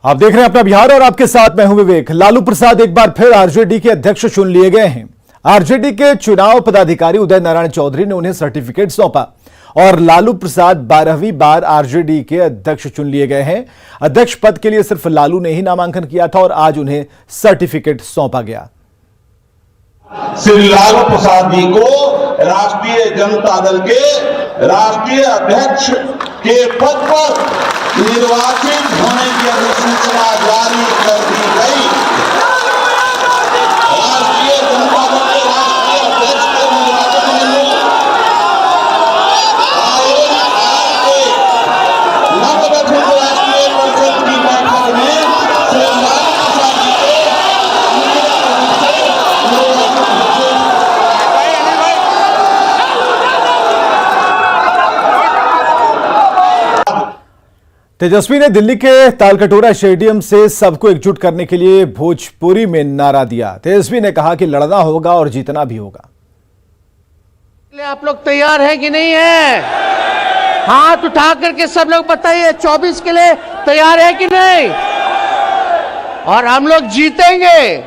आप देख रहे हैं अपना बिहार और आपके साथ मैं हूं विवेक। लालू प्रसाद एक बार फिर आरजेडी के अध्यक्ष चुन लिए गए हैं। आरजेडी के चुनाव पदाधिकारी उदय नारायण चौधरी ने उन्हें सर्टिफिकेट सौंपा और लालू प्रसाद 12वीं बार आरजेडी के अध्यक्ष चुन लिए गए हैं। अध्यक्ष पद के लिए सिर्फ लालू ने ही नामांकन किया था और आज उन्हें सर्टिफिकेट सौंपा गया। श्री लालू प्रसाद जी को राष्ट्रीय जनता दल के राष्ट्रीय अध्यक्ष के पद पर निर्वाचित होने की अधिसूचना जारी कर दी गई। राष्ट्रीय जनता दल के राष्ट्रीय अध्यक्ष के निर्वाचन में आयोग के नवगठित राष्ट्रीय परिषद की बैठक में श्री लालू प्रसाद जी को तेजस्वी ने दिल्ली के तालकटोरा स्टेडियम से सबको एकजुट करने के लिए भोजपुरी में नारा दिया। तेजस्वी ने कहा कि लड़ना होगा और जीतना भी होगा। आप लोग तैयार हैं कि नहीं है? हाथ उठा करके सब लोग बताइए 24 के लिए तैयार है कि नहीं? और हम लोग जीतेंगे।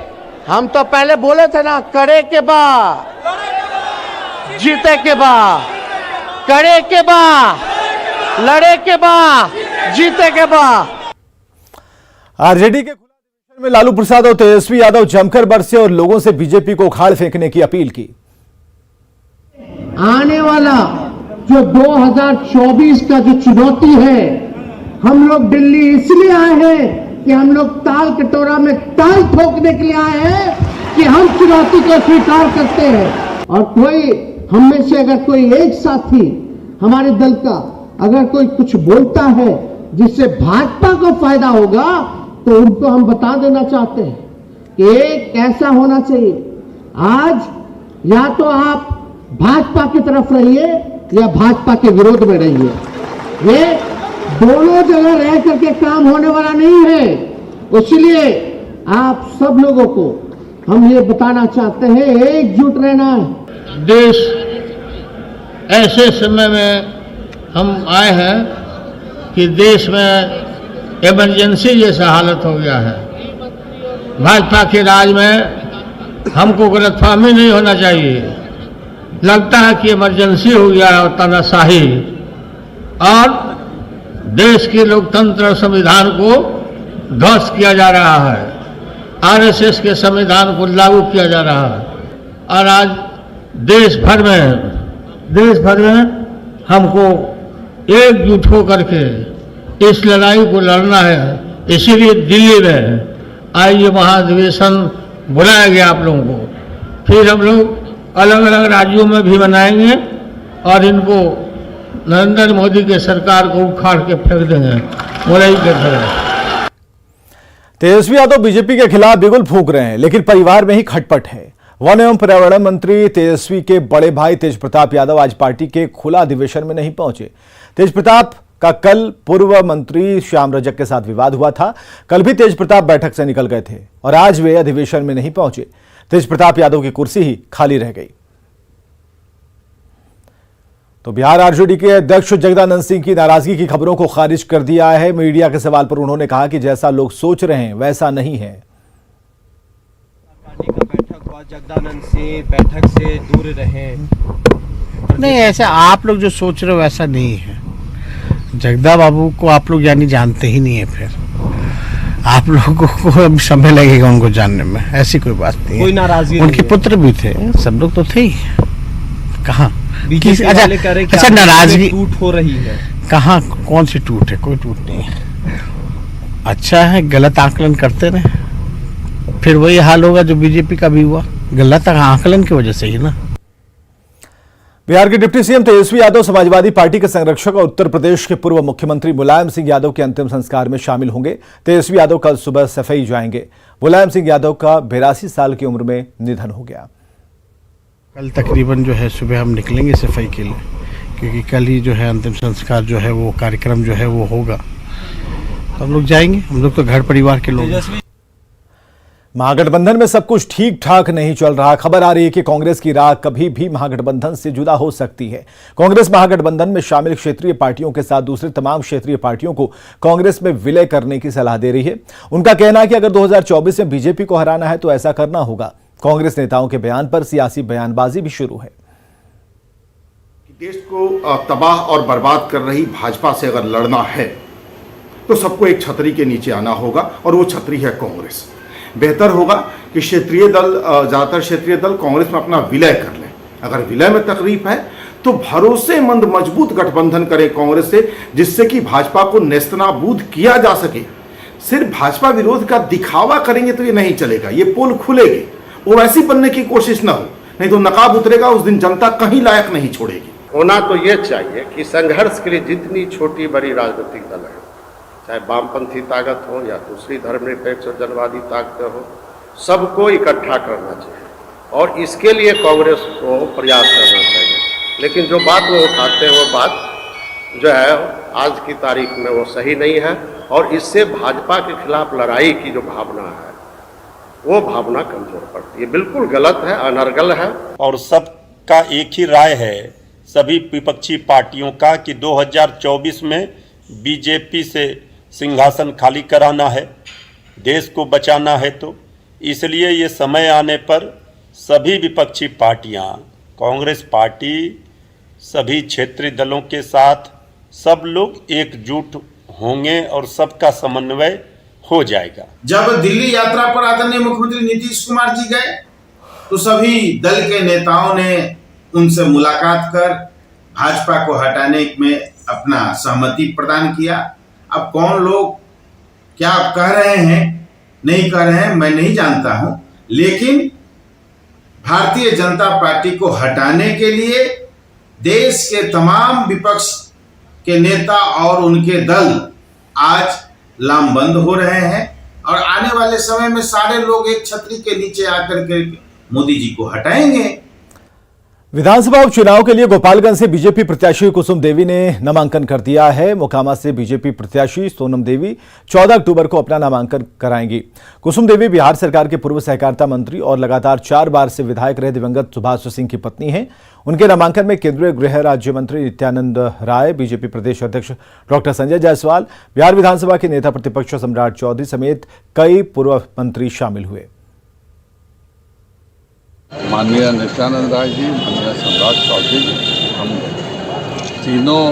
हम तो पहले बोले थे ना, करे के बाद जीते के बाद, करे के बाद लड़े के बाद जीते के बाद। आरजेडी के खुला अधिवेशन में लालू प्रसाद और तेजस्वी यादव जमकर बरसे और लोगों से बीजेपी को उखाड़ फेंकने की अपील की। आने वाला जो 2024 का जो चुनौती है, हम लोग दिल्ली इसलिए आए हैं कि हम लोग ताल कटोरा में ताल ठोकने के लिए आए हैं कि हम चुनौती को स्वीकार करते हैं। और कोई हम में से अगर कोई एक साथी हमारे दल का अगर कोई कुछ बोलता है जिससे भाजपा को फायदा होगा, तो उनको हम बता देना चाहते हैं कि एक ऐसा होना चाहिए, आज या तो आप भाजपा की तरफ रहिए या भाजपा के विरोध में रहिए। ये दोनों जगह रह करके काम होने वाला नहीं है। इसलिए आप सब लोगों को हम ये बताना चाहते हैं, एकजुट रहना है। देश ऐसे समय में हम आए हैं कि देश में इमरजेंसी जैसा हालत हो गया है। भाजपा के राज में हमको गलतफहमी नहीं होना चाहिए। लगता है कि इमरजेंसी हो गया है और तानाशाही, और देश के लोकतंत्र और संविधान को ध्वस्त किया जा रहा है। आरएसएस के संविधान को लागू किया जा रहा है और आज देश भर में हमको एकजुट होकर के इस लड़ाई को लड़ना है। इसीलिए दिल्ली में आज ये महाधिवेशन बुलाया गया आप लोगों को। फिर हम लोग अलग अलग राज्यों में भी मनाएंगे और इनको नरेंद्र मोदी के सरकार को उखाड़ के फेंक देंगे। मुरई के तरह। तेजस्वी यादव बीजेपी के खिलाफ बिगुल फूंक रहे हैं, लेकिन परिवार में ही खटपट है। वन एवं पर्यावरण मंत्री तेजस्वी के बड़े भाई तेज प्रताप यादव आज पार्टी के खुला अधिवेशन में नहीं पहुंचे। तेज प्रताप का कल पूर्व मंत्री श्याम रजक के साथ विवाद हुआ था। कल भी तेज प्रताप बैठक से निकल गए थे और आज वे अधिवेशन में नहीं पहुंचे। तेज प्रताप यादव की कुर्सी ही खाली रह गई। तो बिहार आरजेडी के अध्यक्ष जगदानंद सिंह की नाराजगी की खबरों को खारिज कर दिया है। मीडिया के सवाल पर उन्होंने कहा कि जैसा लोग सोच रहे हैं वैसा नहीं है। जगदानंद सिंह बैठक से दूर रहे। नहीं, ऐसा आप लोग जो सोच रहे हो वैसा नहीं है। जगदा बाबू को आप लोग यानी जानते ही नहीं है। फिर आप लोगों को अभी समय लगेगा उनको जानने में। ऐसी कोई बात नहीं। कोई नाराजगी उनके पुत्र भी थे, सब लोग तो थे ही। कहाँ अच्छा नाराजगी टूट हो रही है? कहाँ, कौन सी टूट है? कोई टूट नहीं है। अच्छा है, गलत आकलन करते रहे, फिर वही हाल होगा जो बीजेपी का भी हुआ। गलत आकलन की वजह से ही ना। बिहार के deputy CM Tejashwi Yadav Samajwadi party के संरक्षक और उत्तर प्रदेश के पूर्व मुख्यमंत्री मुलायम सिंह यादव के अंतिम संस्कार में शामिल होंगे। तेजस्वी यादव कल सुबह सफाई जाएंगे। मुलायम सिंह यादव का 82 साल की उम्र में निधन हो गया। कल तकरीबन जो है सुबह हम निकलेंगे सफाई के लिए, क्योंकि कल ही जो है अंतिम संस्कार जो है वो कार्यक्रम जो है वो होगा। तो हम लोग जाएंगे। हम लोग तो घर परिवार के लोग। महागठबंधन में सब कुछ ठीक ठाक नहीं चल रहा। खबर आ रही है कि कांग्रेस की राह कभी भी महागठबंधन से जुदा हो सकती है। कांग्रेस महागठबंधन में शामिल क्षेत्रीय पार्टियों के साथ दूसरी तमाम क्षेत्रीय पार्टियों को कांग्रेस में विलय करने की सलाह दे रही है। उनका कहना है कि अगर 2024 में बीजेपी को हराना है तो ऐसा करना होगा। कांग्रेस नेताओं के बयान पर सियासी बयानबाजी भी शुरू है। देश को तबाह और बर्बाद कर रही भाजपा से अगर लड़ना है तो सबको एक छतरी के नीचे आना होगा और वो छतरी है कांग्रेस। बेहतर होगा कि क्षेत्रीय दल, ज़्यादातर क्षेत्रीय दल कांग्रेस में अपना विलय कर लें। अगर विलय में तकलीफ है तो भरोसेमंद मजबूत गठबंधन करें कांग्रेस से, जिससे कि भाजपा को नेस्तनाबूद किया जा सके। सिर्फ भाजपा विरोध का दिखावा करेंगे तो ये नहीं चलेगा, ये पोल खुलेगी। वो वैसी बनने की कोशिश ना हो, नहीं तो नकाब उतरेगा, उस दिन जनता कहीं लायक नहीं छोड़ेगी। होना तो ये चाहिए कि संघर्ष के लिए जितनी छोटी बड़ी राजनीतिक दल है, चाहे वामपंथी ताकत हो या दूसरी धर्मनिरपेक्ष और जनवादी ताकतें हो, सबको इकट्ठा करना चाहिए और इसके लिए कांग्रेस को प्रयास करना चाहिए। लेकिन जो बात वो उठाते हैं वो बात जो है आज की तारीख में वो सही नहीं है और इससे भाजपा के खिलाफ लड़ाई की जो भावना है वो भावना कमजोर पड़ती है। बिल्कुल गलत है, अनर्गल है। और सबका एक ही राय है सभी विपक्षी पार्टियों का कि 2024 में बीजेपी से सिंहासन खाली कराना है, देश को बचाना है। तो इसलिए ये समय आने पर सभी विपक्षी पार्टियां, कांग्रेस पार्टी, सभी क्षेत्रीय दलों के साथ सब लोग एकजुट होंगे और सबका समन्वय हो जाएगा। जब दिल्ली यात्रा पर आदरणीय मुख्यमंत्री नीतीश कुमार जी गए तो सभी दल के नेताओं ने उनसे मुलाकात कर भाजपा को हटाने में अपना सहमति प्रदान किया। अब कौन लोग क्या कह रहे हैं, नहीं कह रहे हैं, मैं नहीं जानता हूं, लेकिन भारतीय जनता पार्टी को हटाने के लिए देश के तमाम विपक्ष के नेता और उनके दल आज लामबंद हो रहे हैं और आने वाले समय में सारे लोग एक छतरी के नीचे आकर के मोदी जी को हटाएंगे। विधानसभा उपचुनाव के लिए गोपालगंज से बीजेपी प्रत्याशी कुसुम देवी ने नामांकन कर दिया है। मोकामा से बीजेपी प्रत्याशी सोनम देवी 14 अक्टूबर को अपना नामांकन कराएंगी। कुसुम देवी बिहार सरकार के पूर्व सहकारिता मंत्री और लगातार 4 बार से विधायक रहे दिवंगत सुभाष सिंह की पत्नी हैं। उनके नामांकन में केंद्रीय गृह राज्य मंत्री नित्यानंद राय, बीजेपी प्रदेश अध्यक्ष डॉक्टर संजय जायसवाल, बिहार विधानसभा के नेता प्रतिपक्ष सम्राट चौधरी समेत कई पूर्व मंत्री शामिल हुए। माननीय नित्यानंद राय जी, माननीय सम्राट चौधरी जी, हम तीनों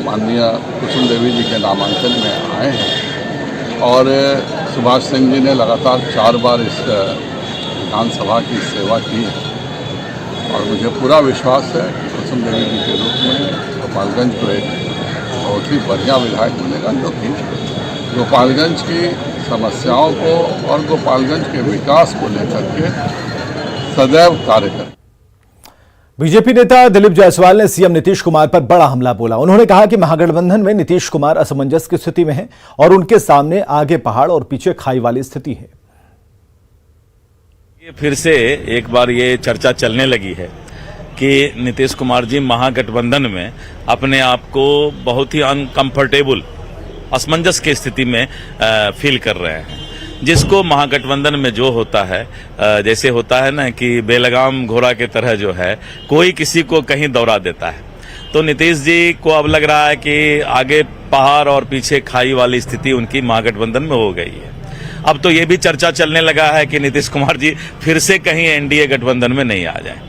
माननीय कुसुम देवी जी के नामांकन में आए हैं और सुभाष सिंह जी ने लगातार 4 बार इस विधानसभा की सेवा की और मुझे पूरा विश्वास है कि कुसुम देवी जी के रूप में गोपालगंज को एक बहुत ही बढ़िया विधायक मिलेगा, जो कि गोपालगंज की समस्याओं को और गोपालगंज के विकास को लेकर के सदैव कार्य करें। बीजेपी नेता दिलीप जायसवाल ने सीएम नीतीश कुमार पर बड़ा हमला बोला। उन्होंने कहा कि महागठबंधन में नीतीश कुमार असमंजस की स्थिति में हैं और उनके सामने आगे पहाड़ और पीछे खाई वाली स्थिति है। ये फिर से एक बार ये चर्चा चलने लगी है कि नीतीश कुमार जी महागठबंधन में अपने आप को बहुत ही अनकंफर्टेबल, असमंजस की स्थिति में फील कर रहे हैं। जिसको महागठबंधन में जो होता है, जैसे होता है ना कि बेलगाम घोड़ा के तरह जो है, कोई किसी को कहीं दौड़ा देता है, तो नीतीश जी को अब लग रहा है कि आगे पहाड़ और पीछे खाई वाली स्थिति उनकी महागठबंधन में हो गई है। अब तो ये भी चर्चा चलने लगा है कि नीतीश कुमार जी फिर से कहीं एनडीए गठबंधन में नहीं आ जाए।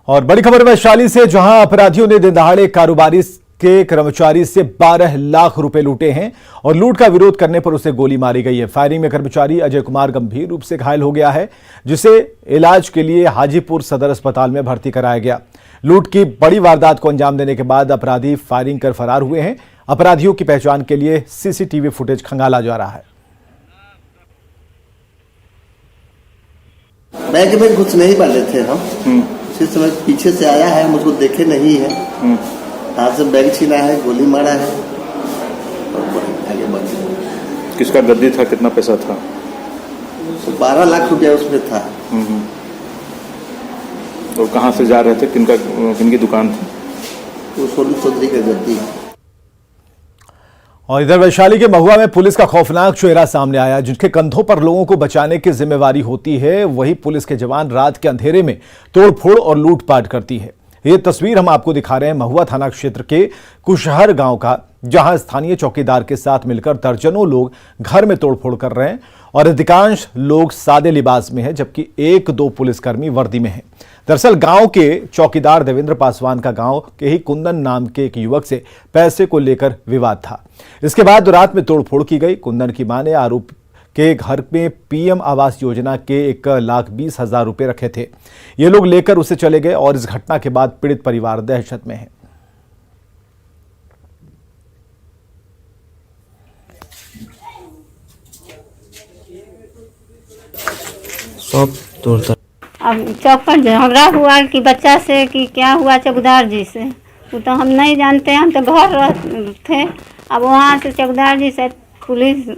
और बड़ी खबर वैशाली से, जहां अपराधियों ने दिन दहाड़े कारोबारी के कर्मचारी से 12 लाख रुपए लूटे हैं और लूट का विरोध करने पर उसे गोली मारी गई है। फायरिंग में कर्मचारी अजय कुमार गंभीर रूप से घायल हो गया है, जिसे इलाज के लिए हाजीपुर सदर अस्पताल में भर्ती कराया गया। लूट की बड़ी वारदात को अंजाम देने के बाद अपराधी फायरिंग कर फरार हुए हैं। अपराधियों की पहचान के लिए सीसीटीवी फुटेज खंगाला जा रहा है। बैंक में घुस नहीं वाले थे हम, उसी समय पीछे से आया है, मुझको देखे नहीं है, हाथ से बैग छीना है, गोली मारा है और आगे बढ़ गया। किसका गद्दी था, कितना पैसा था? 12 लाख रुपया उसमें था। तो कहाँ से जा रहे थे, किनकी दुकान थी? वो सोनू चौधरी का गद्दी है। और इधर वैशाली के महुआ में पुलिस का खौफनाक चेहरा सामने आया। जिनके कंधों पर लोगों को बचाने की जिम्मेवारी होती है, वही पुलिस के जवान रात के अंधेरे में तोड़फोड़ और लूटपाट करती है। ये तस्वीर हम आपको दिखा रहे हैं महुआ थाना क्षेत्र के कुशहर गांव का, जहां स्थानीय चौकीदार के साथ मिलकर दर्जनों लोग घर में तोड़फोड़ कर रहे हैं और अधिकांश लोग सादे लिबास में हैं, जबकि 1-2 पुलिसकर्मी वर्दी में हैं। दरअसल गांव के चौकीदार देवेंद्र पासवान का गांव के ही कुंदन नाम के एक युवक से पैसे को लेकर विवाद था। इसके बाद रात में तोड़फोड़ की गई। कुंदन की मां ने आरोप के घर में पीएम आवास योजना के 1,20,000 रुपए रखे थे। ये लोग लेकर उसे चले गए और इस घटना के बाद पीड़ित परिवार दहशत में है। अब चौपट झगड़ा हुआ कि बच्चा से कि क्या हुआ चौकीदार जी से, वो तो हम नहीं जानते हैं। हम तो घर थे। अब वहाँ से चौकीदार जी से पुलिस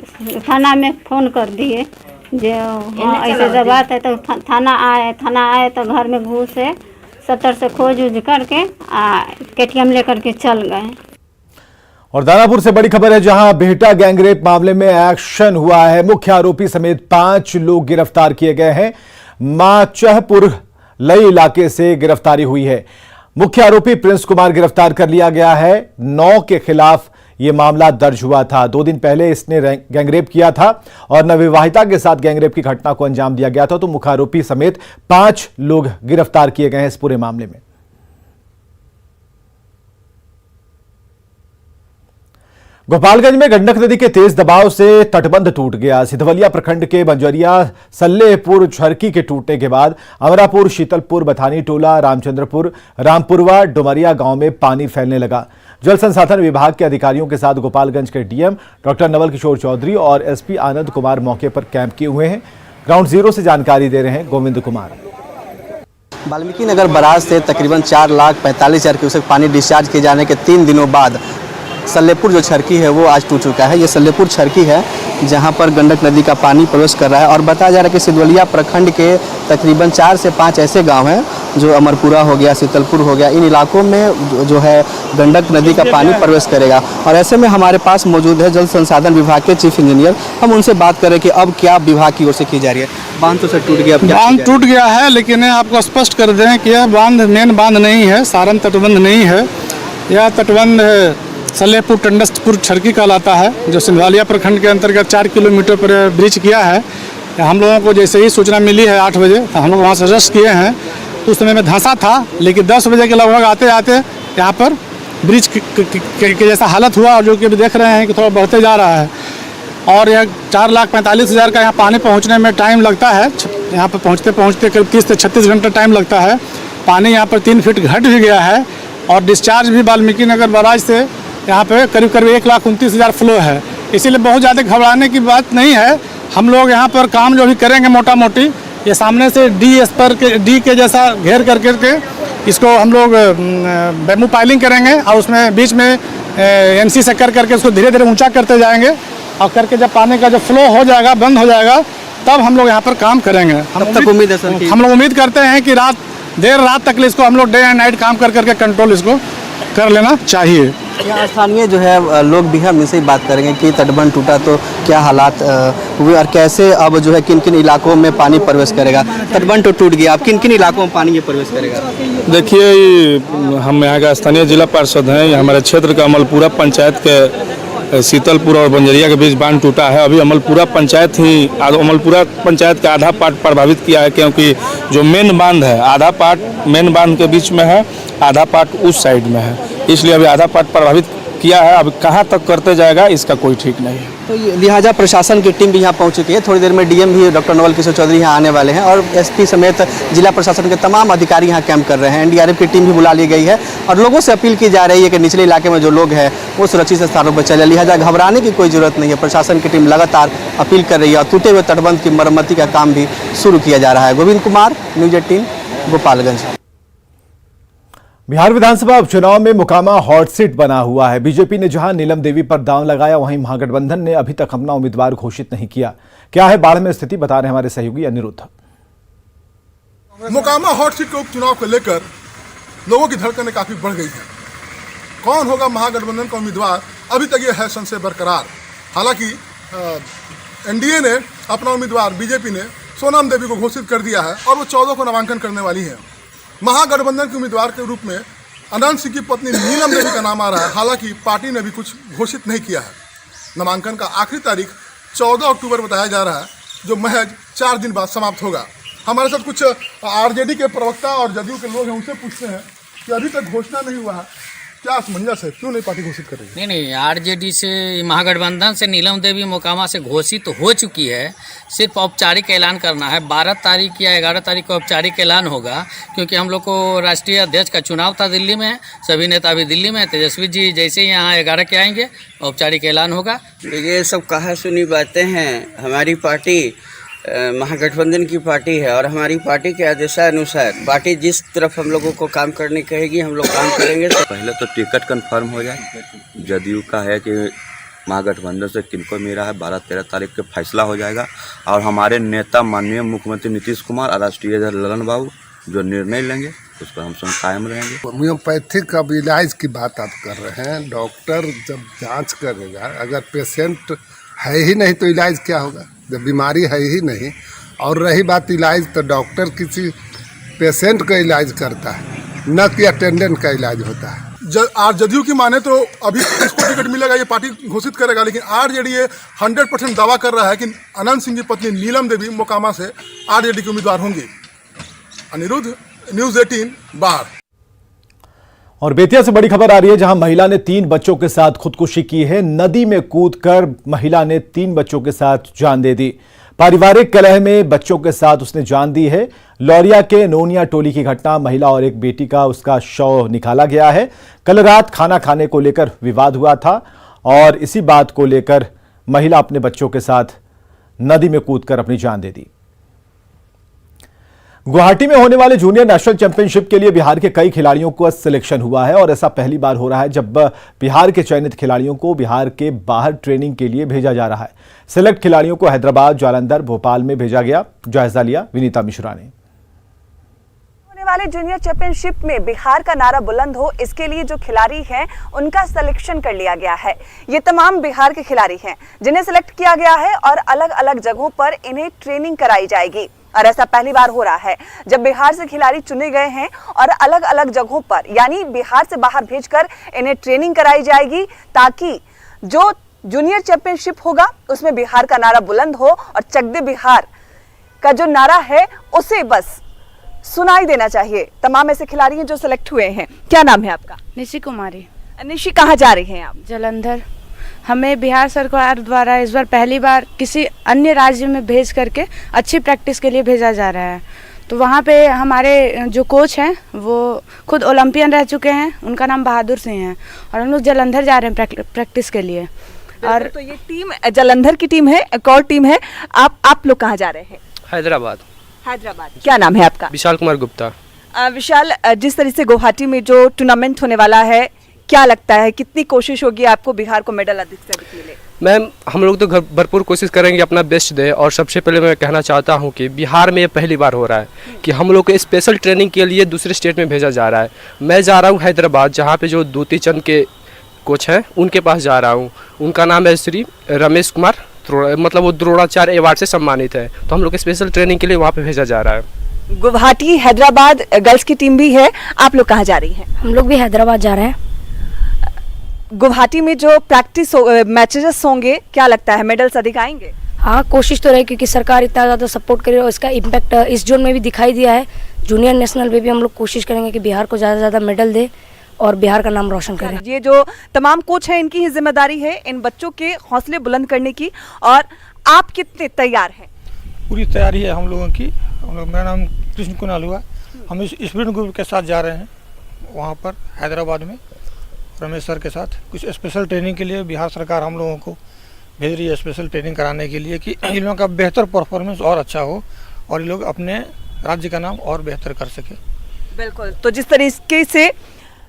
थाना में फ़ोन कर दिए जो हाँ ऐसे बात है, तो थाना आए तो घर में घुसे, 70 से खोज उज करके KTM लेकर के चल गए। और दानापुर से बड़ी खबर है, जहां बेहटा गैंगरेप मामले में एक्शन हुआ है। मुख्य आरोपी समेत 5 लोग गिरफ्तार किए गए हैं। माचहपुर लई इलाके से गिरफ्तारी हुई है। मुख्य आरोपी प्रिंस कुमार गिरफ्तार कर लिया गया है। 9 के खिलाफ यह मामला दर्ज हुआ था। 2 दिन पहले इसने गैंगरेप किया था और नवविवाहिता के साथ गैंगरेप की घटना को अंजाम दिया गया था। तो मुख्य आरोपी समेत 5 लोग गिरफ्तार किए गए हैं इस पूरे मामले में। गोपालगंज में गंडक नदी के तेज दबाव से तटबंध टूट गया। सिधवलिया प्रखंड के बंजरिया सल्लेपुर झरकी के टूटने के बाद अमरापुर, शीतलपुर, बथानी टोला, रामचंद्रपुर, रामपुरवा, डुमरिया गांव में पानी फैलने लगा। जल संसाधन विभाग के अधिकारियों के साथ गोपालगंज के डीएम डॉक्टर नवल किशोर चौधरी और एसपी आनंद कुमार मौके पर कैंप किए हुए हैं। ग्राउंड जीरो से जानकारी दे रहे हैं गोविंद कुमार। वाल्मीकि नगर बराज से तकरीबन 4,45,000 क्यूसेक पानी डिस्चार्ज किए जाने के 3 दिनों बाद सल्लेपुर जो छरकी है वो आज टूट चुका है। ये सल्लेपुर छरकी है जहां पर गंडक नदी का पानी प्रवेश कर रहा है और बताया जा रहा है कि सिधवलिया प्रखंड के तकरीबन 4 से 5 ऐसे गांव हैं, जो अमरपुरा हो गया, शीतलपुर हो गया, इन इलाकों में जो है गंडक नदी का पानी प्रवेश करेगा। और ऐसे में हमारे पास मौजूद है जल संसाधन विभाग के चीफ इंजीनियर। हम उनसे बात करें कि अब क्या विभाग की ओर से की जा रही है। बांध तो सर टूट गया, बांध टूट गया है, लेकिन आपको स्पष्ट कर दें कि यह बांध मेन बांध नहीं है, सारण तटबंध नहीं है। यह तटबंध सल्लेपुर टंडस्तपुर छरकी कहलाता है, जो सिंधवालिया प्रखंड के अंतर्गत 4 किलोमीटर पर ब्रिज किया है। हम लोगों को जैसे ही सूचना मिली है 8 बजे, तो हम लोग वहाँ से रश किए हैं। तो उस समय में धंसा था, लेकिन 10 बजे के लगभग आते आते यहाँ पर ब्रिज के जैसा हालत हुआ, और जो कि अभी देख रहे हैं कि थोड़ा बढ़ते जा रहा है। और यह 4,45,000 का यहाँ पानी पहुँचने में टाइम लगता है। यहाँ पर पहुँचते पहुँचते करीब 30 से 36 घंटा टाइम लगता है। पानी यहाँ पर 3 फीट घट भी गया है और डिस्चार्ज भी वाल्मीकि नगर बराज से यहाँ पे करीब 1,29,000 फ्लो है। इसीलिए बहुत ज़्यादा घबराने की बात नहीं है। हम लोग यहाँ पर काम जो भी करेंगे मोटा मोटी, ये सामने से डी के जैसा घेर करके इसको हम लोग बैम्बू पाइलिंग करेंगे और उसमें बीच में MC से करके उसको धीरे धीरे ऊंचा करते जाएंगे और करके जब पानी का जो फ्लो हो जाएगा, बंद हो जाएगा, तब हम लोग यहाँ पर काम करेंगे। हम लोग उम्मीद करते हैं कि देर रात तक इसको हम लोग डे एंड नाइट काम करके कंट्रोल इसको कर लेना चाहिए। यहाँ स्थानीय जो है लोग भी हम इनसे बात करेंगे कि तटबंध टूटा तो क्या हालात हुए और कैसे अब जो है किन किन इलाकों में पानी प्रवेश करेगा। तटबंध तो टूट गया, अब किन किन इलाकों में पानी ये प्रवेश करेगा। देखिए, हम यहाँ का स्थानीय जिला पार्षद हैं। हमारे क्षेत्र का अमलपुरा पंचायत के शीतलपुर और बंजरिया के बीच बांध टूटा है। अभी अमलपुरा पंचायत का आधा पार्ट प्रभावित किया है, क्योंकि जो मेन बांध है आधा पार्ट मेन बांध के बीच में है, आधा पार्ट उस साइड में है, इसलिए अभी आधा पार्ट प्रभावित किया है। अब कहाँ तक करते जाएगा इसका कोई ठीक नहीं है। तो लिहाजा प्रशासन की टीम भी यहाँ पहुँच चुकी है। थोड़ी देर में डीएम भी डॉक्टर नवल किशोर चौधरी यहाँ आने वाले हैं और एसपी समेत जिला प्रशासन के तमाम अधिकारी यहाँ कैंप कर रहे हैं। NDRF की टीम भी बुला ली गई है और लोगों से अपील की जा रही है कि निचले इलाके में जो लोग हैं वो सुरक्षित स्थानों पर चले। लिहाजा घबराने की कोई जरूरत नहीं है। प्रशासन की टीम लगातार अपील कर रही है और टूटे हुए तटबंध की मरम्मती का काम भी शुरू किया जा रहा है। गोविंद कुमार, न्यूज़ 18, गोपालगंज। बिहार विधानसभा उपचुनाव में मोकामा हॉट सीट बना हुआ है। बीजेपी ने जहां नीलम देवी पर दांव लगाया, वहीं महागठबंधन ने अभी तक अपना उम्मीदवार घोषित नहीं किया। क्या है बाढ़ में स्थिति, बता रहे हमारे सहयोगी अनिरुद्ध। मोकामा हॉट सीट के उपचुनाव को लेकर लोगों की धड़कनें काफी बढ़ गई है। कौन होगा महागठबंधन का उम्मीदवार, अभी तक ये है संशय बरकरार। हालांकि एनडीए ने अपना उम्मीदवार, बीजेपी ने सोनम देवी को घोषित कर दिया है और वो 14 को नामांकन करने वाली हैं। महागठबंधन के उम्मीदवार के रूप में अनंत सिंह की पत्नी नीलम देवी का नाम आ रहा है। हालांकि पार्टी ने भी कुछ घोषित नहीं किया है। नामांकन का आखिरी तारीख 14 अक्टूबर बताया जा रहा है, जो महज 4 दिन बाद समाप्त होगा। हमारे साथ कुछ आरजेडी के प्रवक्ता और जदयू के लोग हैं, उनसे पूछते हैं कि अभी तक घोषणा नहीं हुआ है, क्या असमंजस है, क्यों नहीं पार्टी घोषित कर रही है? नहीं, आरजेडी से, महागठबंधन से नीलम देवी मोकामा से घोषित तो हो चुकी है। सिर्फ औपचारिक ऐलान करना है। 12 तारीख या 11 तारीख को औपचारिक ऐलान होगा, क्योंकि हम लोग को राष्ट्रीय अध्यक्ष का चुनाव था दिल्ली में, सभी नेता भी दिल्ली में। तेजस्वी जी जैसे ही यहाँ 11 के आएंगे औपचारिक ऐलान होगा। ये सब कहा सुनी बातें हैं। हमारी पार्टी महागठबंधन की पार्टी है और हमारी पार्टी के आदेशानुसार पार्टी जिस तरफ हम लोगों को काम करने कहेगी हम लोग काम करेंगे। पहले तो टिकट कंफर्म हो जाए। जदयू का है कि महागठबंधन से किनको मिला है, 12-13 तारीख के फैसला हो जाएगा। और हमारे नेता माननीय मुख्यमंत्री नीतीश कुमार और राष्ट्रीय अध्यक्ष ललन बाबू जो निर्णय लेंगे उस पर हम सब कायम रहेंगे। होम्योपैथिक अब इलाज की बात आप कर रहे हैं। डॉक्टर जब जांच करेगा, अगर पेशेंट है ही नहीं तो इलाज क्या होगा, जब बीमारी है ही नहीं। और रही बात इलाज, तो डॉक्टर किसी पेशेंट का इलाज करता है, न कि अटेंडेंट का इलाज होता है। जदयू की माने तो अभी किसको टिकट मिलेगा ये पार्टी घोषित करेगा, लेकिन आरजेडी ये 100% दावा कर रहा है कि अनंत सिंह की पत्नी नीलम देवी मोकामा से आरजेडी की उम्मीदवार होंगी। अनिरुद्ध, न्यूज़ 18 बाढ़। और बेतिया से बड़ी खबर आ रही है, जहां महिला ने 3 बच्चों के साथ खुदकुशी की है। नदी में कूदकर महिला ने 3 बच्चों के साथ जान दे दी। पारिवारिक कलह में बच्चों के साथ उसने जान दी है। लौरिया के नोनिया टोली की घटना, महिला और एक बेटी का उसका शव निकाला गया है। कल रात खाना खाने को लेकर विवाद हुआ था और इसी बात को लेकर महिला अपने बच्चों के साथ नदी में कूदकर अपनी जान दे दी। गुवाहाटी में होने वाले जूनियर नेशनल चैंपियनशिप के लिए बिहार के कई खिलाड़ियों को सिलेक्शन हुआ है और ऐसा पहली बार हो रहा है जब बिहार के चयनित खिलाड़ियों को बिहार के बाहर ट्रेनिंग के लिए भेजा जा रहा है। सिलेक्ट खिलाड़ियों को हैदराबाद, जालंधर, भोपाल में भेजा गया। जायजा लिया विनीता मिश्रा ने। होने वाले जूनियर चैंपियनशिप में बिहार का नारा बुलंद हो, इसके लिए जो खिलाड़ी हैं उनका सिलेक्शन कर लिया गया है। ये तमाम बिहार के खिलाड़ी हैं जिन्हें सिलेक्ट किया गया है और अलग अलग जगहों पर इन्हें ट्रेनिंग कराई जाएगी। और ऐसा पहली बार हो रहा है जब बिहार से खिलाड़ी चुने गए हैं और अलग अलग जगहों पर, यानी बिहार से बाहर भेजकर इन्हें ट्रेनिंग कराई जाएगी, ताकि जो जूनियर चैंपियनशिप होगा उसमें बिहार का नारा बुलंद हो और चक दे बिहार का जो नारा है उसे बस सुनाई देना चाहिए। तमाम ऐसे खिलाड़ी हैं जो सिलेक्ट हुए हैं। क्या नाम है आपका? निशी कुमारी। निशी, कहाँ जा रही हैं आप? जालंधर। हमें बिहार सरकार द्वारा इस बार पहली बार किसी अन्य राज्य में भेज करके अच्छी प्रैक्टिस के लिए भेजा जा रहा है। तो वहाँ पे हमारे जो कोच हैं वो खुद ओलंपियन रह चुके हैं, उनका नाम बहादुर सिंह है और हम लोग जालंधर जा रहे हैं प्रैक्टिस के लिए। और तो ये टीम जालंधर की टीम है, एक और टीम है। आप लोग कहाँ जा रहे हैं? हैदराबाद। हैदराबाद। क्या नाम है आपका? विशाल कुमार गुप्ता। विशाल, जिस तरह से गुवाहाटी में जो टूर्नामेंट होने वाला है, क्या लगता है कितनी कोशिश होगी आपको बिहार को मेडल अधिक से अधिक मिले? मैम, हम लोग तो भरपूर कोशिश करेंगे अपना बेस्ट दे। और सबसे पहले मैं कहना चाहता हूं कि बिहार में ये पहली बार हो रहा है कि हम लोग को स्पेशल ट्रेनिंग के लिए दूसरे स्टेट में भेजा जा रहा है। मैं जा रहा हूं हैदराबाद, जहां पे जो दूती चंद के कोच हैं उनके पास जा रहा हूं। उनका नाम है श्री रमेश कुमार, मतलब वो द्रोणाचार्य अवार्ड से सम्मानित है। तो हम लोग स्पेशल ट्रेनिंग के लिए वहाँ पे भेजा जा रहा है। गुवाहाटी, हैदराबाद गर्ल्स की टीम भी है। आप लोग कहाँ जा रही हैं? हम लोग भी हैदराबाद जा रहे हैं। गुवाहाटी में जो प्रैक्टिस मैचेस होंगे, क्या लगता है मेडल्स अधिक आएंगे? हाँ, कोशिश तो रहे, क्योंकि सरकार इतना ज़्यादा सपोर्ट करे और इसका इम्पैक्ट इस जोन में भी दिखाई दिया है। जूनियर नेशनल में भी हम लोग कोशिश करेंगे कि बिहार को ज़्यादा से ज़्यादा मेडल दे और बिहार का नाम रोशन करें। ये जो तमाम कोच हैं इनकी ही जिम्मेदारी है इन बच्चों के हौसले बुलंद करने की। और आप कितने तैयार हैं? पूरी तैयारी है हम लोगों की। मेरा नाम कृष्ण कुणाल हुआ। हम इस स्टूडेंट ग्रुप के साथ जा रहे हैं वहाँ पर हैदराबाद में रमेश सर के साथ कुछ स्पेशल ट्रेनिंग के लिए। बिहार सरकार हम लोगों को भेज रही है स्पेशल ट्रेनिंग कराने के लिए कि इन लोगों का बेहतर परफॉर्मेंस और अच्छा हो और ये लोग अपने राज्य का नाम और बेहतर कर सके। बिल्कुल। तो जिस तरीके से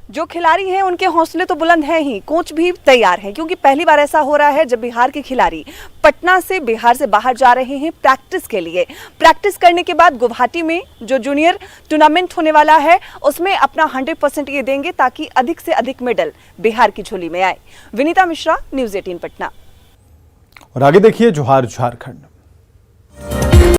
जो खिलाड़ी हैं उनके हौसले तो बुलंद हैं ही, कोच भी तैयार हैं, क्योंकि पहली बार ऐसा हो रहा है जब बिहार के खिलाड़ी पटना से बिहार से बाहर जा रहे हैं प्रैक्टिस के लिए। प्रैक्टिस करने के बाद गुवाहाटी में जो जूनियर टूर्नामेंट होने वाला है उसमें अपना 100% ये देंगे ताकि अधिक से अधिक मेडल बिहार की झोली में आए। विनीता मिश्रा, न्यूज़ 18 पटना। और आगे देखिए जोहार झारखंड।